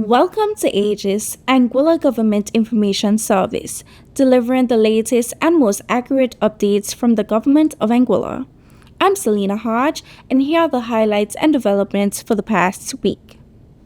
Welcome to AGIS, Anguilla Government Information Service, delivering the latest and most accurate updates from the Government of Anguilla. I'm Selena Hodge, and here are the highlights and developments for the past week.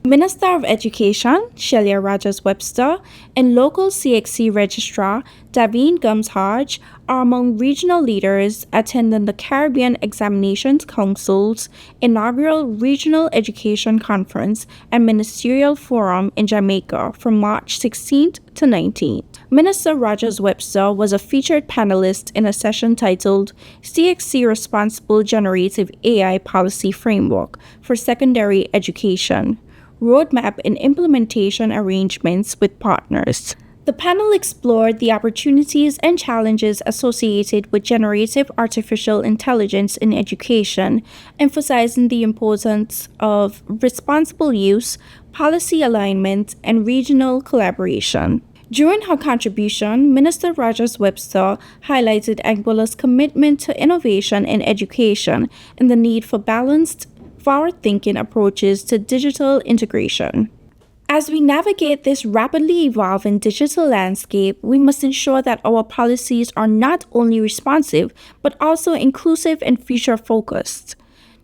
Minister of Education, Shelia Rajas-Webster, and local CXC Registrar, Daveen Gums-Hodge, are among regional leaders attending the Caribbean Examinations Council's inaugural Regional Education Conference and Ministerial Forum in Jamaica from March 16th to 19th. Minister Rajas-Webster was a featured panelist in a session titled CXC Responsible Generative AI Policy Framework for Secondary Education, Roadmap and Implementation Arrangements with Partners. The panel explored the opportunities and challenges associated with generative artificial intelligence in education, emphasizing the importance of responsible use, policy alignment, and regional collaboration. During her contribution, Minister Rajas-Webster highlighted Anguilla's commitment to innovation in education and the need for balanced, forward-thinking approaches to digital integration. As we navigate this rapidly evolving digital landscape, we must ensure that our policies are not only responsive, but also inclusive and future-focused.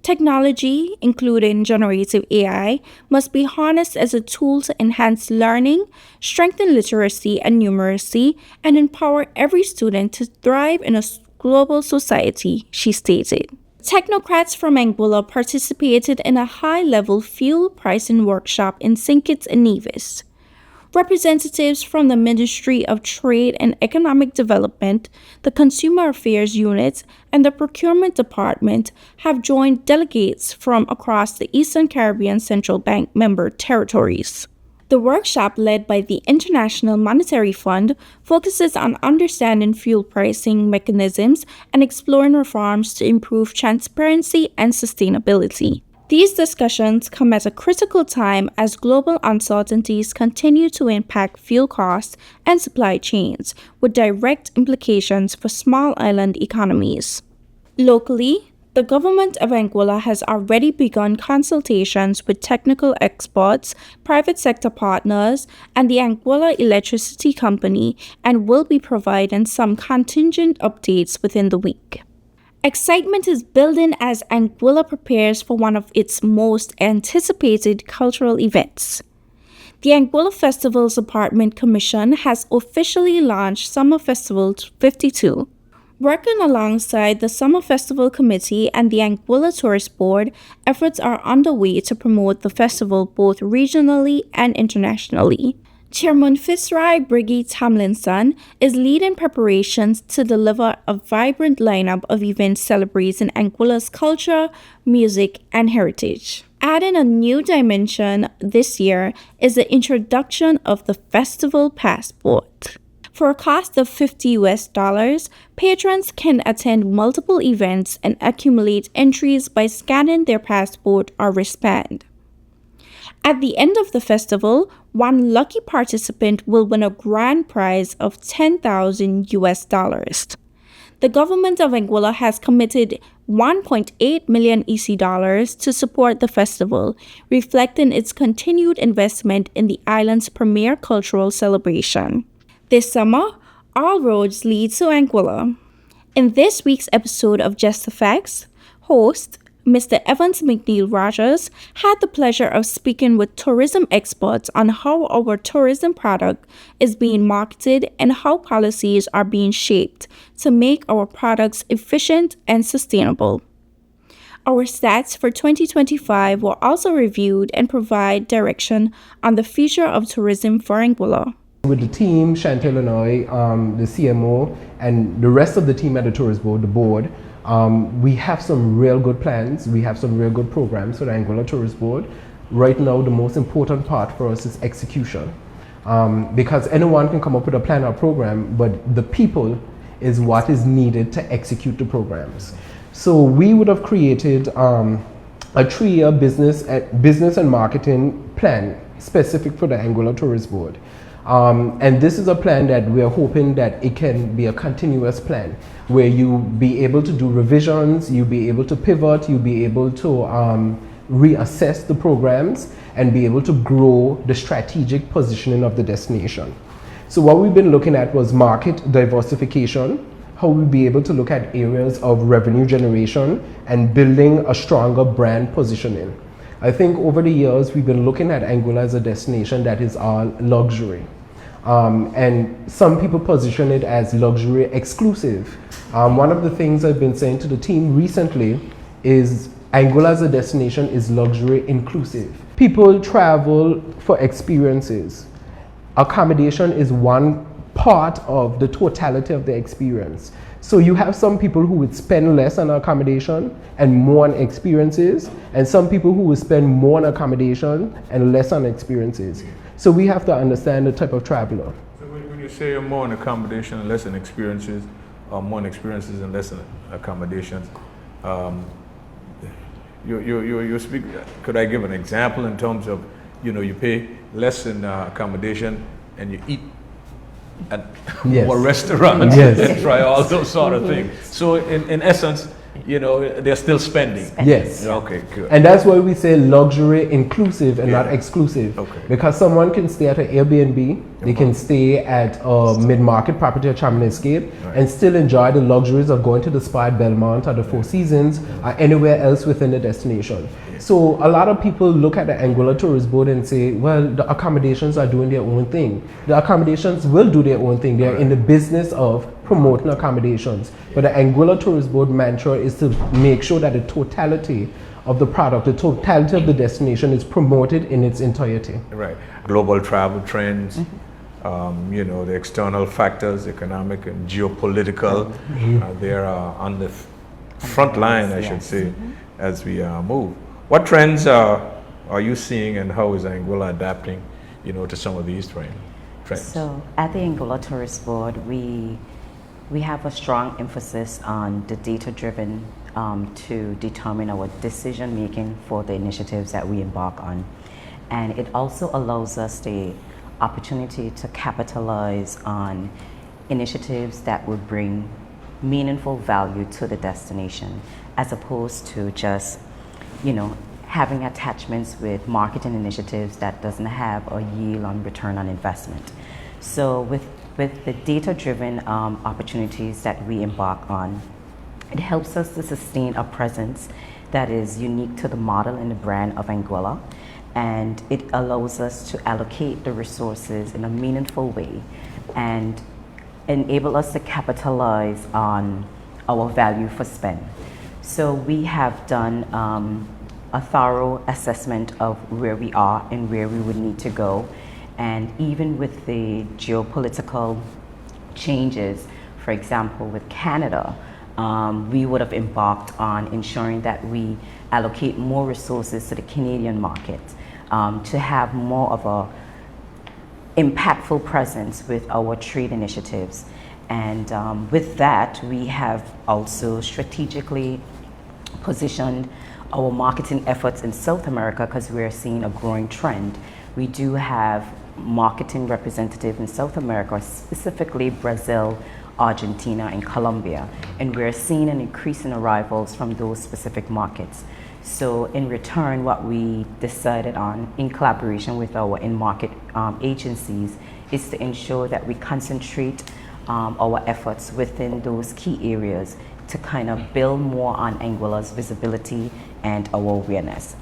Technology, including generative AI, must be harnessed as a tool to enhance learning, strengthen literacy and numeracy, and empower every student to thrive in a global society, she stated. Technocrats from Anguilla participated in a high-level fuel pricing workshop in St. Kitts and Nevis. Representatives from the Ministry of Trade and Economic Development, the Consumer Affairs Unit, and the Procurement Department have joined delegates from across the Eastern Caribbean Central Bank member territories. The workshop, led by the International Monetary Fund, focuses on understanding fuel pricing mechanisms and exploring reforms to improve transparency and sustainability. These discussions come at a critical time as global uncertainties continue to impact fuel costs and supply chains, with direct implications for small island economies. Locally, the Government of Anguilla has already begun consultations with technical experts, private sector partners, and the Anguilla Electricity Company, and will be providing some contingent updates within the week. Excitement is building as Anguilla prepares for one of its most anticipated cultural events. The Anguilla Festivals Department Commission has officially launched Summer Festival 52. Working alongside the Summer Festival Committee and the Anguilla Tourist Board, efforts are underway to promote the festival both regionally and internationally. Chairman Fitzroy Briggy Tomlinson is leading preparations to deliver a vibrant lineup of events celebrating Anguilla's culture, music, and heritage. Adding a new dimension this year is the introduction of the Festival Passport. For a cost of $50, patrons can attend multiple events and accumulate entries by scanning their passport or wristband. At the end of the festival, one lucky participant will win a grand prize of $10,000. The Government of Anguilla has committed 1.8 million EC dollars to support the festival, reflecting its continued investment in the island's premier cultural celebration. This summer, all roads lead to Anguilla. In this week's episode of Just the Facts, host Mr. Evans McNeil Rogers had the pleasure of speaking with tourism experts on how our tourism product is being marketed and how policies are being shaped to make our products efficient and sustainable. Our stats for 2025 were also reviewed and provide direction on the future of tourism for Anguilla. With the team, Chantel Lenoy, the CMO, and the rest of the team at the Tourist Board, the board, we have some real good plans. We have some real good programs for the Anguilla Tourist Board. Right now, the most important part for us is execution. Because anyone can come up with a plan or program, but the people is what is needed to execute the programs. So we would have created a 3-year business and marketing plan specific for the Anguilla Tourist Board. And this is a plan that we are hoping that it can be a continuous plan where you be able to do revisions, you'll be able to pivot, you'll be able to reassess the programs and be able to grow the strategic positioning of the destination. So what we've been looking at was market diversification, how we'll be able to look at areas of revenue generation and building a stronger brand positioning. I think over the years, we've been looking at Anguilla as a destination that is all luxury. And some people position it as luxury exclusive. One of the things I've been saying to the team recently is Anguilla as a destination is luxury inclusive. People travel for experiences. Accommodation is one part of the totality of the experience. So you have some people who would spend less on accommodation and more on experiences, and some people who would spend more on accommodation and less on experiences. So we have to understand the type of traveler. So when you say more on accommodation and less on experiences, or more on experiences and less on accommodations, you speak. Could I give an example in terms of, you pay less in accommodation and you eat at more restaurants and try all those sort of things. So in essence, they're still spending. Yes. Okay, good. And that's why we say luxury inclusive and not exclusive. Okay. Because someone can stay at an Airbnb, they can stay at a mid-market property at Charmin Escape and still enjoy the luxuries of going to the spa at Belmont or the Four Seasons or anywhere else within the destination. So a lot of people look at the Anguilla Tourist Board and say, well, the accommodations are doing their own thing. The accommodations will do their own thing. They're in the business of promoting accommodations. But the Anguilla Tourist Board mantra is to make sure that the totality of the product, the totality of the destination is promoted in its entirety. Right. Global travel trends, the external factors, economic and geopolitical, they're on the front line, I should say, as we move. What trends are you seeing, and how is Anguilla adapting, to some of these trends? So at the Anguilla Tourist Board, we have a strong emphasis on the data-driven to determine our decision-making for the initiatives that we embark on. And it also allows us the opportunity to capitalize on initiatives that would bring meaningful value to the destination, as opposed to just having attachments with marketing initiatives that doesn't have a yield on return on investment. So with the data-driven opportunities that we embark on, it helps us to sustain a presence that is unique to the model and the brand of Anguilla, and it allows us to allocate the resources in a meaningful way and enable us to capitalize on our value for spend. So we have done a thorough assessment of where we are and where we would need to go. And even with the geopolitical changes, for example, with Canada, we would have embarked on ensuring that we allocate more resources to the Canadian market to have more of a impactful presence with our trade initiatives. And with that, we have also strategically positioned our marketing efforts in South America, because we're seeing a growing trend. We do have marketing representatives in South America, specifically Brazil, Argentina, and Colombia, and we're seeing an increase in arrivals from those specific markets. So in return, what we decided on, in collaboration with our in-market agencies, is to ensure that we concentrate our efforts within those key areas to kind of build more on Anguilla's visibility and our awareness.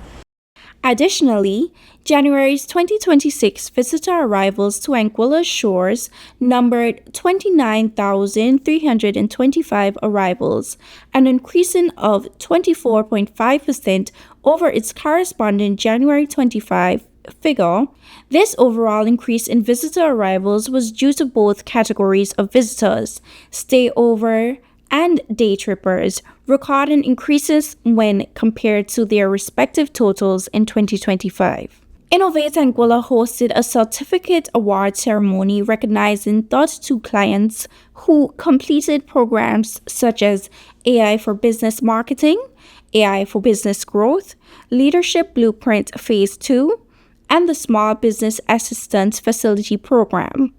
Additionally, January's 2026 visitor arrivals to Anguilla's shores numbered 29,325 arrivals, an increase of 24.5% over its corresponding January 25 figure. This overall increase in visitor arrivals was due to both categories of visitors, stayover and day trippers, recording increases when compared to their respective totals in 2025. Innovate Anguilla hosted a certificate award ceremony recognizing 32 clients who completed programs such as AI for Business Marketing, AI for Business Growth, Leadership Blueprint Phase 2, and the Small Business Assistance Facility Program.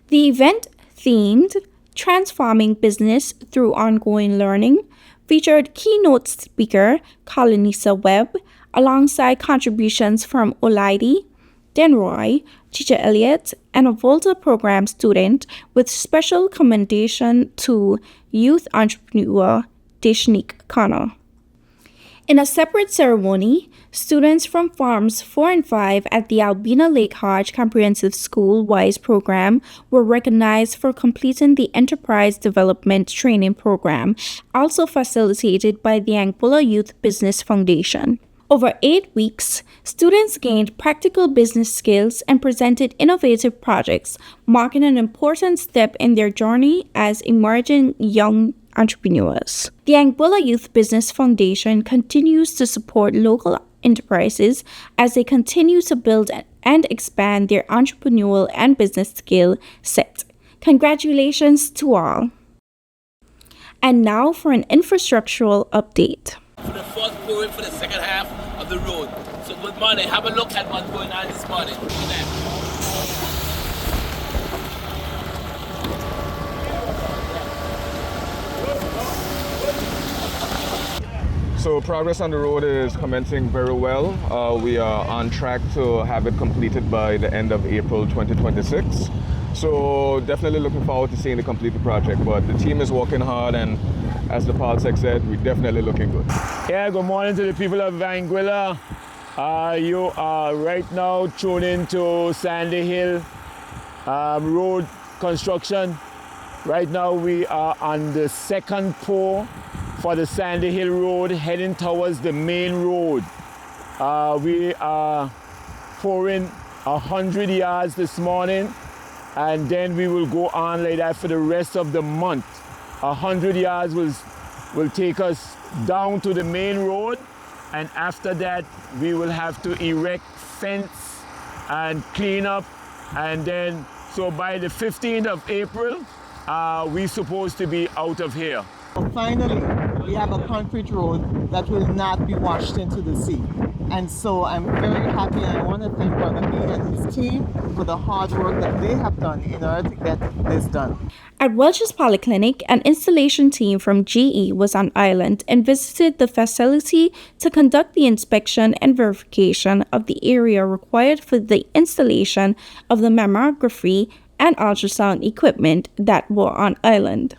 The event, themed Transforming Business Through Ongoing Learning, featured keynote speaker Colonisa Webb, alongside contributions from Olaide, Denroy, Teacher Elliott, and a Volta program student, with special commendation to youth entrepreneur Deshnik Khanna. In a separate ceremony, students from Farms 4 and 5 at the Albina Lake Hodge Comprehensive School WISE program were recognized for completing the Enterprise Development Training Program, also facilitated by the Anguilla Youth Business Foundation. Over 8 weeks, students gained practical business skills and presented innovative projects, marking an important step in their journey as emerging young entrepreneurs. The Anguilla Youth Business Foundation continues to support local enterprises as they continue to build and expand their entrepreneurial and business skill set. Congratulations to all. And now for an infrastructural update. For the first pouring for the second half of the road. So good morning. Have a look at what's going on this morning. Look at that. So progress on the road is commencing very well. We are on track to have it completed by the end of April 2026. So definitely looking forward to seeing the completed project. But the team is working hard, and as the Paulsec said, we're definitely looking good. Yeah, good morning to the people of Anguilla. You are right now tuned into Sandy Hill road construction. Right now we are on the second pour for the Sandy Hill Road, heading towards the main road. We are pouring 100 yards this morning, and then we will go on like that for the rest of the month. 100 yards will take us down to the main road, and after that we will have to erect fence and clean up, and then so by the 15th of April we're supposed to be out of here. Finally, we have a concrete road that will not be washed into the sea. And so I'm very happy, and I want to thank Brother B and his team for the hard work that they have done in order to get this done. At Welch's Polyclinic, an installation team from GE was on island and visited the facility to conduct the inspection and verification of the area required for the installation of the mammography and ultrasound equipment that were on island.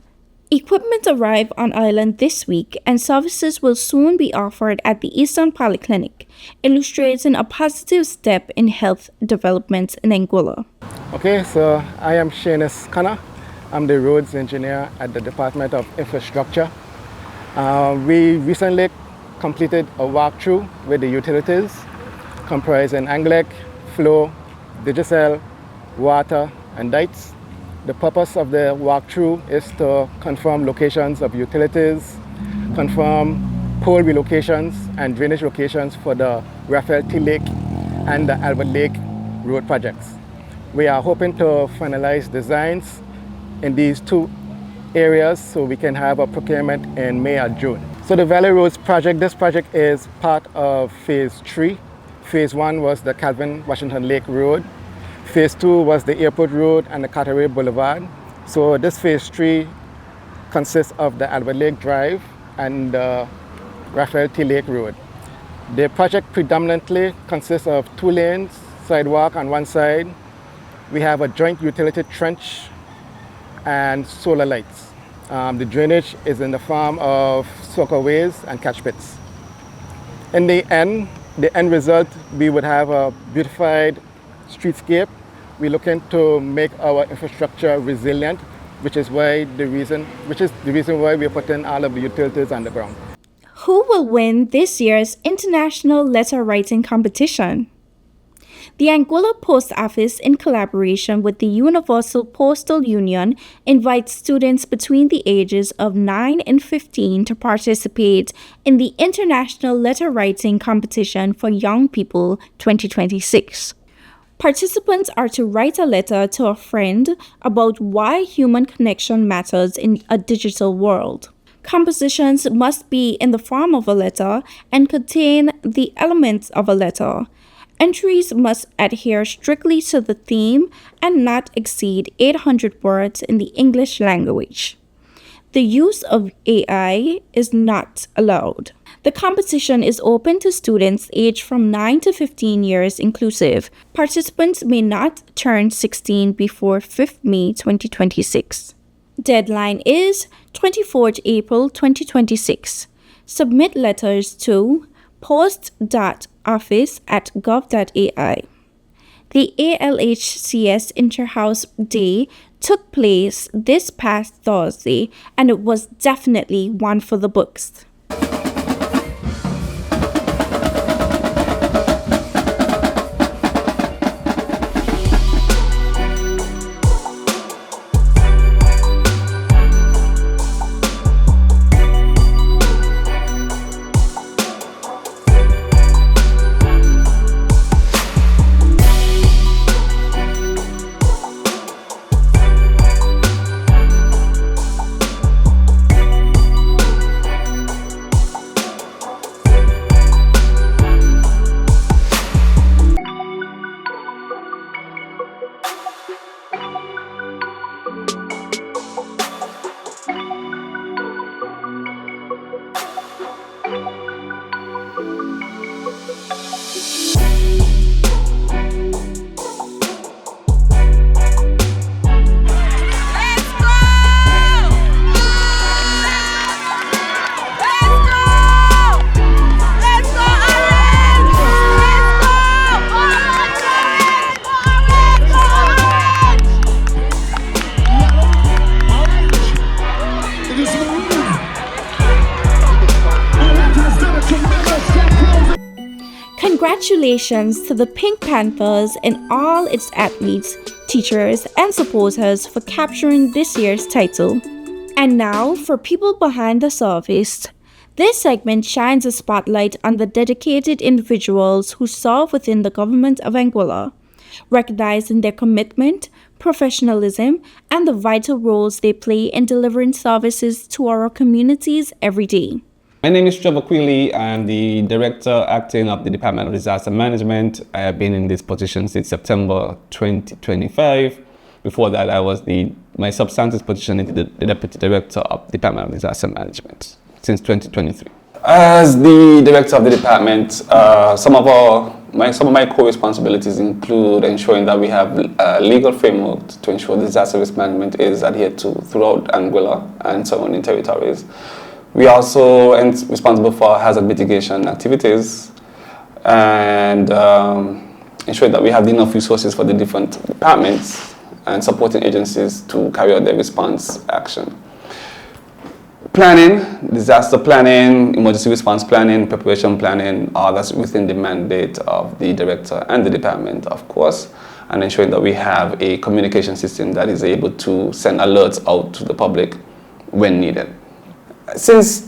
Equipment arrived on island this week, and services will soon be offered at the Eastern Polyclinic, illustrating a positive step in health development in Anguilla. Okay, so I am Seamus Khanna. I'm the roads engineer at the Department of Infrastructure. We recently completed a walkthrough with the utilities, comprising Anglec, Flow, Digicel, Water, and Dites. The purpose of the walkthrough is to confirm locations of utilities, confirm pole relocations and drainage locations for the Raphael T. Lake and the Albert Lake road projects. We are hoping to finalize designs in these two areas so we can have a procurement in May or June. So the Valley Roads project, this project is part of phase 3. Phase 1 was the Calvin Washington Lake Road. Phase 2 was the Airport Road and the Carteret Boulevard. So this phase 3 consists of the Albert Lake Drive and the Raphael T. Lake Road. The project predominantly consists of 2 lanes, sidewalk on one side. We have a joint utility trench and solar lights. The drainage is in the form of soakaways and catch pits. In the end result, we would have a beautified streetscape. We're looking to make our infrastructure resilient, which is the reason why we're putting all of the utilities on the ground. Who will win this year's International Letter Writing Competition? The Anguilla Post Office, in collaboration with the Universal Postal Union, invites students between the ages of 9 and 15 to participate in the International Letter Writing Competition for Young People 2026. Participants are to write a letter to a friend about why human connection matters in a digital world. Compositions must be in the form of a letter and contain the elements of a letter. Entries must adhere strictly to the theme and not exceed 800 words in the English language. The use of AI is not allowed. The competition is open to students aged from 9 to 15 years inclusive. Participants may not turn 16 before 5th May 2026. Deadline is 24th April 2026. Submit letters to post.office@gov.ai. The ALHCS Interhouse Day took place this past Thursday, and it was definitely one for the books. Congratulations to the Pink Panthers and all its athletes, teachers, and supporters for capturing this year's title. And now, for people behind the surface. This segment shines a spotlight on the dedicated individuals who serve within the government of Anguilla, recognizing their commitment, professionalism, and the vital roles they play in delivering services to our communities every day. My name is Trevor Queeley. I'm the Director Acting of the Department of Disaster Management. I have been in this position since September 2025. Before that, my substantive position is the Deputy Director of the Department of Disaster Management since 2023. As the Director of the Department, some of my core responsibilities include ensuring that we have a legal framework to ensure disaster risk management is adhered to throughout Anguilla and surrounding territories. We are also responsible for hazard mitigation activities and ensure that we have enough resources for the different departments and supporting agencies to carry out their response action. Planning, disaster planning, emergency response planning, preparation planning, all that's within the mandate of the director and the department, of course, and ensuring that we have a communication system that is able to send alerts out to the public when needed. Since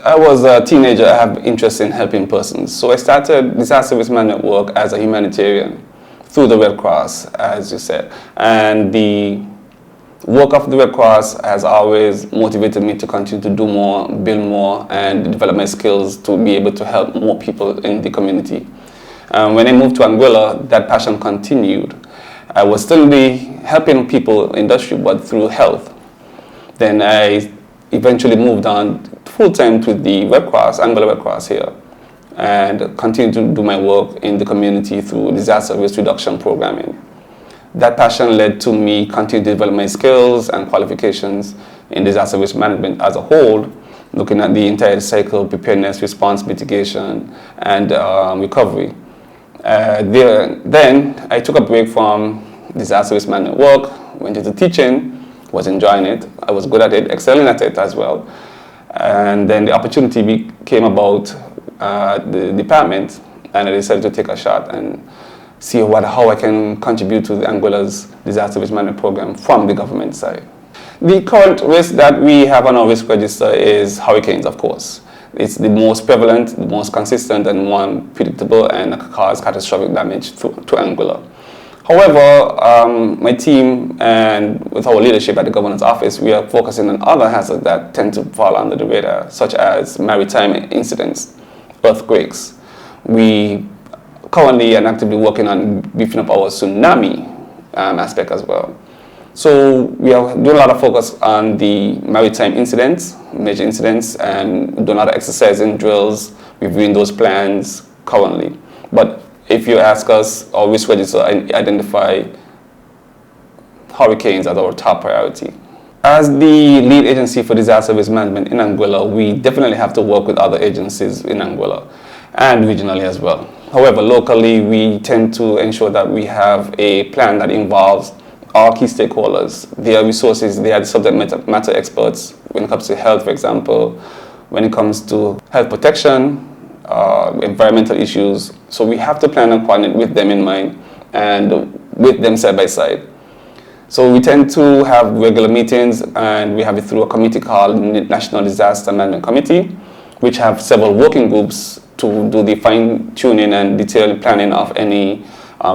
I was a teenager, I have interest in helping persons. So I started disaster risk management work as a humanitarian through the Red Cross, as you said. And the work of the Red Cross has always motivated me to continue to do more, build more, and develop my skills to be able to help more people in the community. When I moved to Anguilla, that passion continued. I was still helping people in industry, but through health. Then I eventually moved on full-time to the Red Cross, Anguilla Red Cross here, and continued to do my work in the community through disaster risk reduction programming. That passion led to me continuing to develop my skills and qualifications in disaster risk management as a whole, looking at the entire cycle, preparedness, response, mitigation, and recovery. Then I took a break from disaster risk management work, went into teaching, was enjoying it. I was good at it, excelling at it as well. And then the opportunity came about the department, and I decided to take a shot and see how I can contribute to the Anguilla's disaster risk management program from the government side. The current risk that we have on our risk register is hurricanes, of course. It's the most prevalent, the most consistent, and more predictable, and cause catastrophic damage to Anguilla. However, my team and with our leadership at the governor's office, we are focusing on other hazards that tend to fall under the radar, such as maritime incidents, earthquakes. We currently and actively working on beefing up our tsunami aspect as well. So we are doing a lot of focus on the maritime incidents, major incidents and doing other exercising drills, reviewing those plans currently. But if you ask us, our risk register identify hurricanes as our top priority. As the lead agency for disaster risk management in Anguilla, we definitely have to work with other agencies in Anguilla and regionally as well. However, locally, we tend to ensure that we have a plan that involves all key stakeholders, their resources, they are the subject matter experts when it comes to health, for example, when it comes to health protection, environmental issues. So we have to plan and coordinate with them in mind and with them side by side. So we tend to have regular meetings, and we have it through a committee called National Disaster Management Committee, which have several working groups to do the fine-tuning and detailed planning of any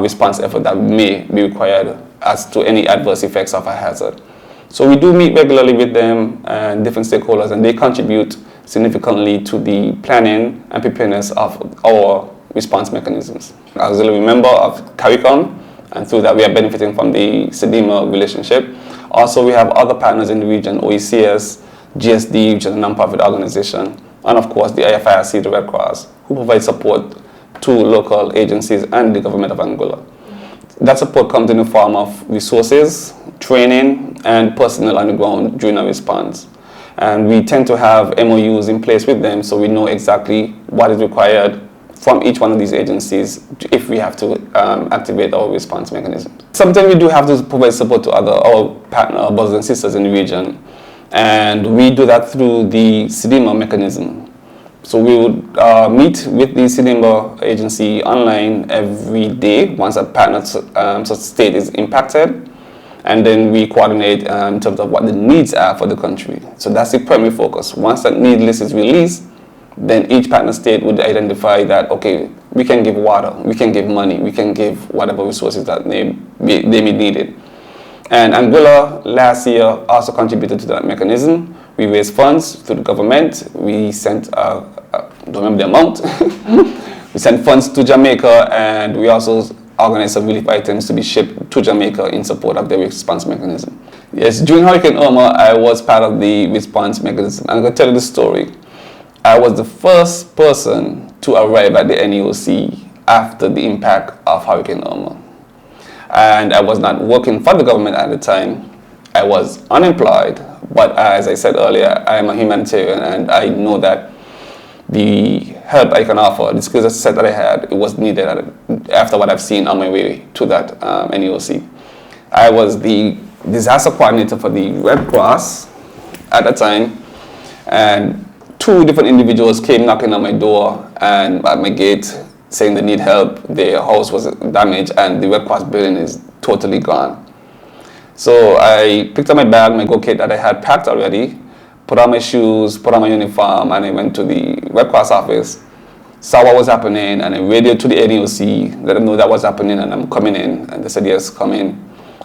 response effort that may be required as to any adverse effects of a hazard. So we do meet regularly with them and different stakeholders, and they contribute significantly to the planning and preparedness of our response mechanisms. As a member of CARICOM, and through that we are benefiting from the CEDIMA relationship. Also, we have other partners in the region, OECS, GSD, which is a non-profit organization, and of course the IFIRC, the Red Cross, who provide support to local agencies and the government of Angola. That support comes in the form of resources, training, and personnel on the ground during our response. And we tend to have MOUs in place with them, so we know exactly what is required from each one of these agencies if we have to activate our response mechanism. Sometimes we do have to provide support to our partner brothers and sisters in the region, and we do that through the CEDIMA mechanism. So we would meet with the CEDIMA agency online every day once a partner such state is impacted, and then we coordinate in terms of what the needs are for the country. So that's the primary focus. Once that need list is released, then each partner state would identify that, okay, we can give water, we can give money, we can give whatever resources that they may needed. And Angola last year also contributed to that mechanism. We raised funds through the government. We sent, I don't remember the amount, we sent funds to Jamaica, and we also organized some relief items to be shipped to Jamaica in support of the response mechanism. Yes, during Hurricane Irma, I was part of the response mechanism. I'm going to tell you the story. I was the first person to arrive at the NEOC after the impact of Hurricane Irma. And I was not working for the government at the time. I was unemployed, but as I said earlier, I am a humanitarian, and I know that the help I can offer, the skill set that I had, it was needed after what I've seen on my way to that NEOC. I was the disaster coordinator for the Red Cross at the time, and 2 different individuals came knocking on my door and at my gate saying they need help. Their house was damaged and the Red Cross building is totally gone. So I picked up my bag, my go kit that I had packed already, put on my shoes, put on my uniform, and I went to the Red Cross office, saw what was happening, and I radioed to the NEOC, let them know that was happening and I'm coming in. And they said, yes, come in.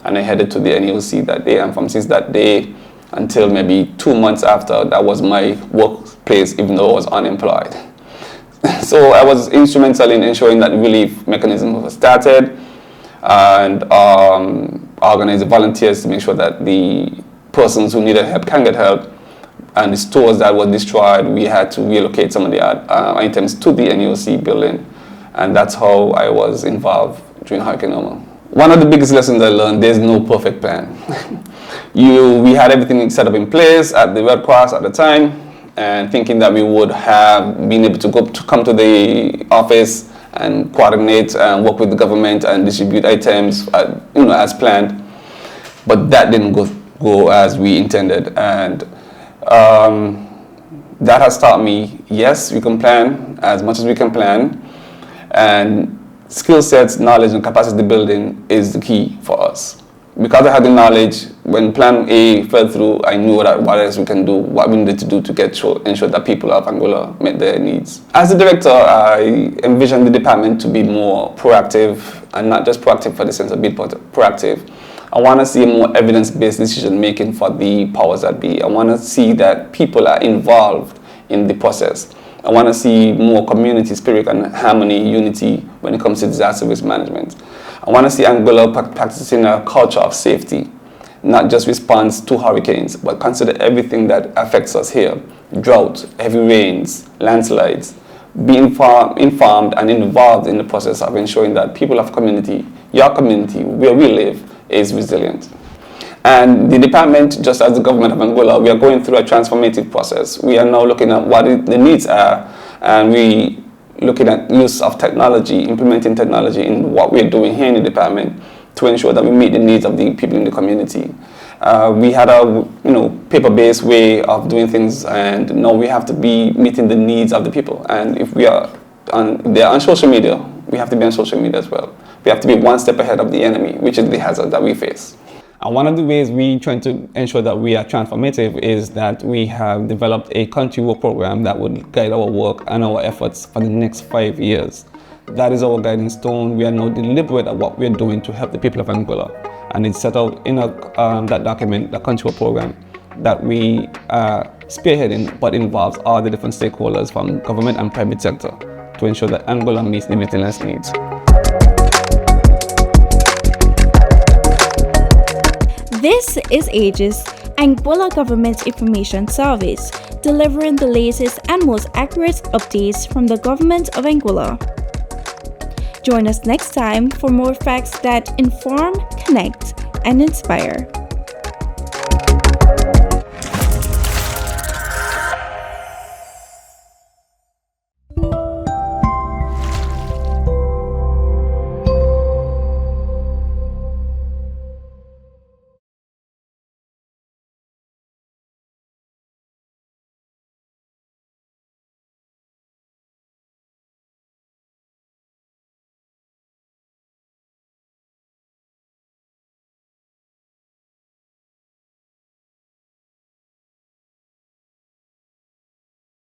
And I headed to the NEOC that day, and from since that day until maybe 2 months after, that was my workplace, even though I was unemployed. So I was instrumental in ensuring that relief mechanism was started, and organized volunteers to make sure that the persons who needed help can get help. And the stores that were destroyed, we had to relocate some of the items to the NEOC building. And that's how I was involved during Hurricane Irma. One of the biggest lessons I learned, there's no perfect plan. We had everything set up in place at the Red Cross at the time, and thinking that we would have been able to come to the office and coordinate and work with the government and distribute items, as planned. But that didn't go as we intended, and that has taught me, yes, we can plan as much as we can plan, and skill sets, knowledge, and capacity building is the key for us. Because I had the knowledge, when Plan A fell through, I knew what else we can do, what we needed to do to ensure that people of Angola met their needs. As a director, I envisioned the department to be more proactive, and not just proactive for the sense of being proactive. I want to see more evidence-based decision-making for the powers that be. I want to see that people are involved in the process. I want to see more community spirit and harmony, unity when it comes to disaster risk management. I want to see Angola practicing a culture of safety. not just response to hurricanes, but consider everything that affects us here. Drought, heavy rains, landslides. Be informed and involved in the process of ensuring that people of community, your community, where we live, is resilient. And the department, just as the government of Anguilla, we are going through a transformative process. We are now looking at what the needs are, and we looking at use of technology, implementing technology in what we're doing here in the department to ensure that we meet the needs of the people in the community. We had a paper-based way of doing things, and now we have to be meeting the needs of the people. And if we are they're on social media, we have to be on social media as well. We have to be one step ahead of the enemy, which is the hazard that we face. And one of the ways we try to ensure that we are transformative is that we have developed a country work program that would guide our work and our efforts for the next 5 years. That is our guiding stone. We are now deliberate at what we are doing to help the people of Anguilla. And it's set out in that document, the country work program, that we are spearheading, but involves all the different stakeholders from government and private sector to ensure that Anguilla meets the maintenance needs. This is AGIS, Anguilla Government Information Service, delivering the latest and most accurate updates from the government of Anguilla. Join us next time for more facts that inform, connect, and inspire.